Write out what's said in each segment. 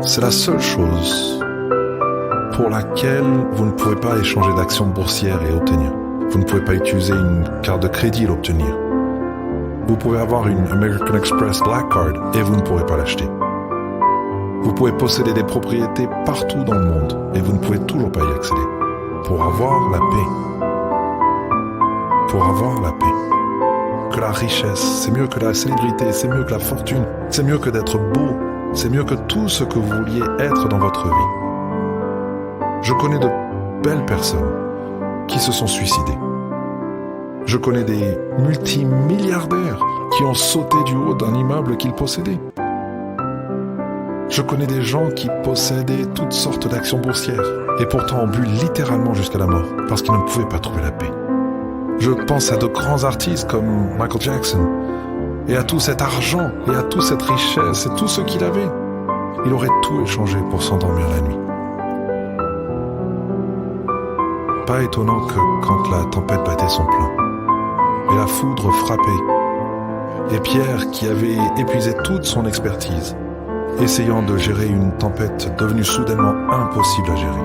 C'est la seule chose pour laquelle vous ne pouvez pas échanger d'actions boursières et obtenir. Vous ne pouvez pas utiliser une carte de crédit et l'obtenir. Vous pouvez avoir une American Express Black Card et vous ne pourrez pas l'acheter. Vous pouvez posséder des propriétés partout dans le monde et vous ne pouvez toujours pas y accéder. Pour avoir la paix. Pour avoir la paix. Que la richesse, c'est mieux que la célébrité, c'est mieux que la fortune, c'est mieux que d'être beau, c'est mieux que tout ce que vous vouliez être dans votre vie. Je connais de belles personnes qui se sont suicidées. Je connais des multimilliardaires qui ont sauté du haut d'un immeuble qu'ils possédaient. Je connais des gens qui possédaient toutes sortes d'actions boursières et pourtant ont bu littéralement jusqu'à la mort parce qu'ils ne pouvaient pas trouver la paix. Je pense à de grands artistes comme Michael Jackson et à tout cet argent et à toute cette richesse et tout ce qu'il avait. Il aurait tout échangé pour s'endormir la nuit. Pas étonnant que quand la tempête battait son plein et la foudre frappait, et Pierre, qui avait épuisé toute son expertise, essayant de gérer une tempête devenue soudainement impossible à gérer.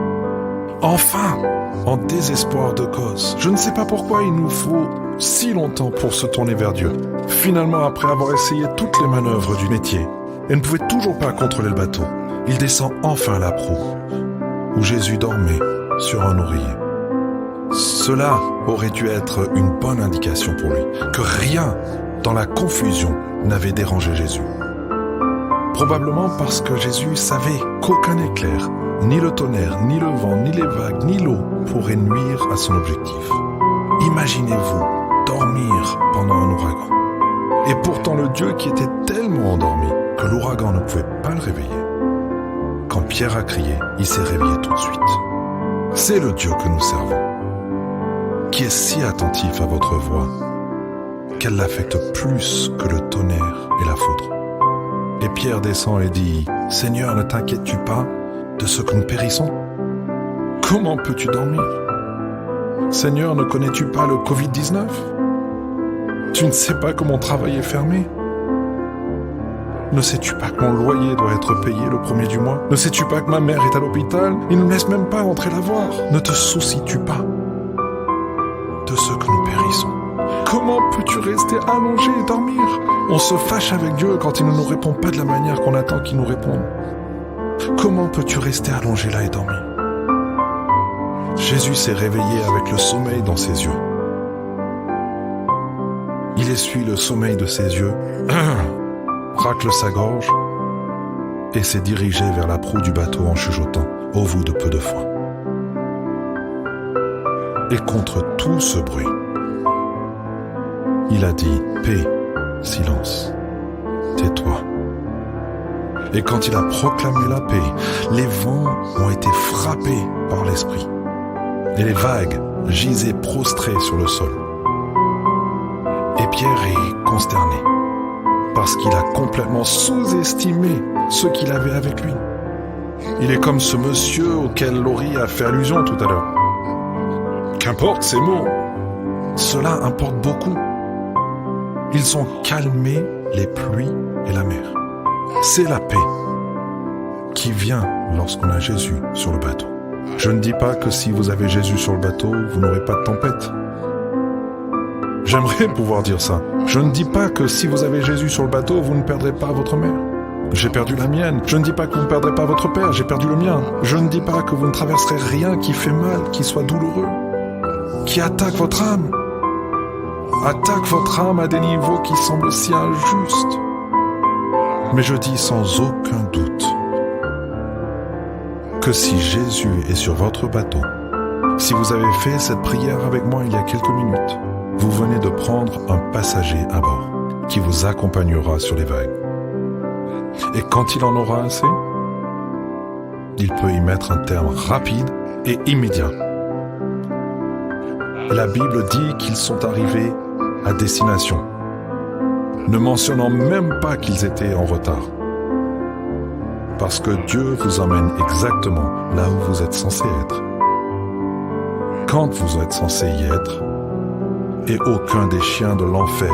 Enfin, en désespoir de cause, je ne sais pas pourquoi il nous faut si longtemps pour se tourner vers Dieu. Finalement, après avoir essayé toutes les manœuvres du métier et ne pouvait toujours pas contrôler le bateau, il descend enfin à la proue, où Jésus dormait sur un oreiller. Cela aurait dû être une bonne indication pour lui, que rien dans la confusion n'avait dérangé Jésus. Probablement parce que Jésus savait qu'aucun éclair, ni le tonnerre, ni le vent, ni les vagues, ni l'eau pourraient nuire à son objectif. Imaginez-vous dormir pendant un ouragan. Et pourtant le Dieu qui était tellement endormi que l'ouragan ne pouvait pas le réveiller. Quand Pierre a crié, il s'est réveillé tout de suite. C'est le Dieu que nous servons, qui est si attentif à votre voix qu'elle l'affecte plus que le tonnerre et la foudre. Et Pierre descend et dit « Seigneur, ne t'inquiètes-tu pas de ce que nous périssons? Comment peux-tu dormir? Seigneur, ne connais-tu pas le Covid-19? Tu ne sais pas que mon travail est fermé? Ne sais-tu pas que mon loyer doit être payé le 1er du mois? Ne sais-tu pas que ma mère est à l'hôpital? Il ne me laisse même pas entrer la voir. Ne te soucies-tu pas de ce que nous périssons? Comment peux-tu rester allongé et dormir? On se fâche avec Dieu quand il ne nous répond pas de la manière qu'on attend qu'il nous réponde. Comment peux-tu rester allongé là et dormir? Jésus s'est réveillé avec le sommeil dans ses yeux. Il essuie le sommeil de ses yeux, racle sa gorge et s'est dirigé vers la proue du bateau en chuchotant « Ô vous de peu de foi ». Et contre tout ce bruit, il a dit « Paix, silence, tais-toi ». Et quand il a proclamé la paix, les vents ont été frappés par l'Esprit. Et les vagues gisaient prostrées sur le sol. Et Pierre est consterné, parce qu'il a complètement sous-estimé ce qu'il avait avec lui. Il est comme ce monsieur auquel Laurie a fait allusion tout à l'heure. Qu'importe ces mots, cela importe beaucoup. Ils ont calmé les pluies et la mer. C'est la paix qui vient lorsqu'on a Jésus sur le bateau. Je ne dis pas que si vous avez Jésus sur le bateau, vous n'aurez pas de tempête. J'aimerais pouvoir dire ça. Je ne dis pas que si vous avez Jésus sur le bateau, vous ne perdrez pas votre mère. J'ai perdu la mienne. Je ne dis pas que vous ne perdrez pas votre père, j'ai perdu le mien. Je ne dis pas que vous ne traverserez rien qui fait mal, qui soit douloureux, qui attaque votre âme. Attaque votre âme à des niveaux qui semblent si injustes. Mais je dis sans aucun doute que si Jésus est sur votre bateau, si vous avez fait cette prière avec moi il y a quelques minutes, vous venez de prendre un passager à bord qui vous accompagnera sur les vagues. Et quand il en aura assez, il peut y mettre un terme rapide et immédiat. La Bible dit qu'ils sont arrivés à destination, ne mentionnant même pas qu'ils étaient en retard. Parce que Dieu vous emmène exactement là où vous êtes censé être. Quand vous êtes censé y être, Et aucun des chiens de l'enfer,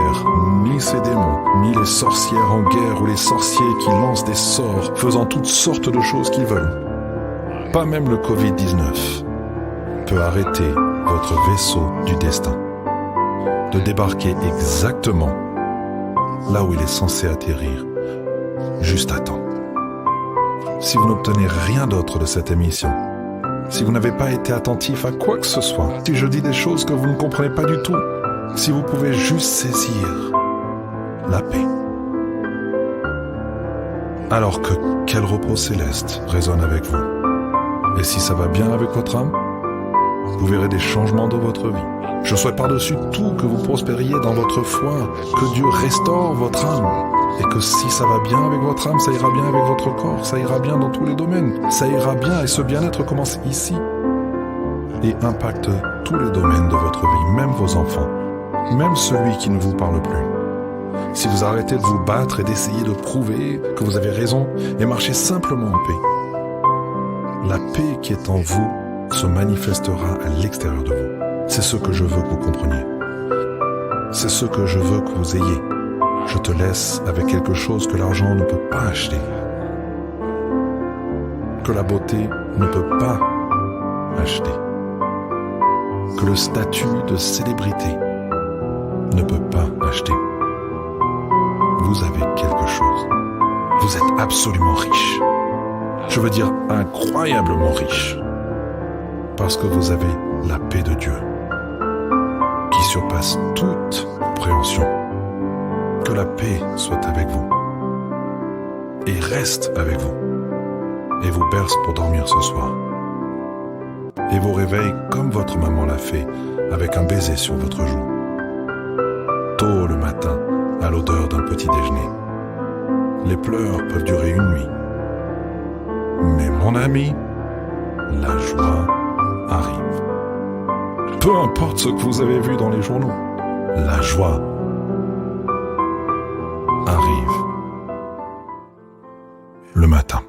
ni ses démons, ni les sorcières en guerre ou les sorciers qui lancent des sorts, faisant toutes sortes de choses qu'ils veulent, pas même le Covid-19, peut arrêter votre vaisseau du destin de débarquer exactement là où il est censé atterrir, juste à temps. Si vous n'obtenez rien d'autre de cette émission, si vous n'avez pas été attentif à quoi que ce soit, si je dis des choses que vous ne comprenez pas du tout, si vous pouvez juste saisir la paix, alors que quel repos céleste résonne avec vous. Et si ça va bien avec votre âme, vous verrez des changements dans votre vie. Je souhaite par-dessus tout que vous prospériez dans votre foi, que Dieu restaure votre âme, et que si ça va bien avec votre âme, ça ira bien avec votre corps, ça ira bien dans tous les domaines, ça ira bien et ce bien-être commence ici et impacte tous les domaines de votre vie, même vos enfants, même celui qui ne vous parle plus. Si vous arrêtez de vous battre et d'essayer de prouver que vous avez raison et marchez simplement en paix, la paix qui est en vous se manifestera à l'extérieur de vous. C'est ce que je veux que vous compreniez. C'est ce que je veux que vous ayez. Je te laisse avec quelque chose que l'argent ne peut pas acheter, que la beauté ne peut pas acheter, que le statut de célébrité ne peut pas acheter. Vous avez quelque chose. Vous êtes absolument riche. Je veux dire incroyablement riche. Parce que vous avez la paix de Dieu qui surpasse toute compréhension. Que la paix soit avec vous et reste avec vous et vous berce pour dormir ce soir et vous réveille comme votre maman l'a fait avec un baiser sur votre joue. Tôt le matin, à l'odeur d'un petit déjeuner. Les pleurs peuvent durer une nuit. Mais mon ami, la joie arrive. Peu importe ce que vous avez vu dans les journaux, la joie arrive le matin.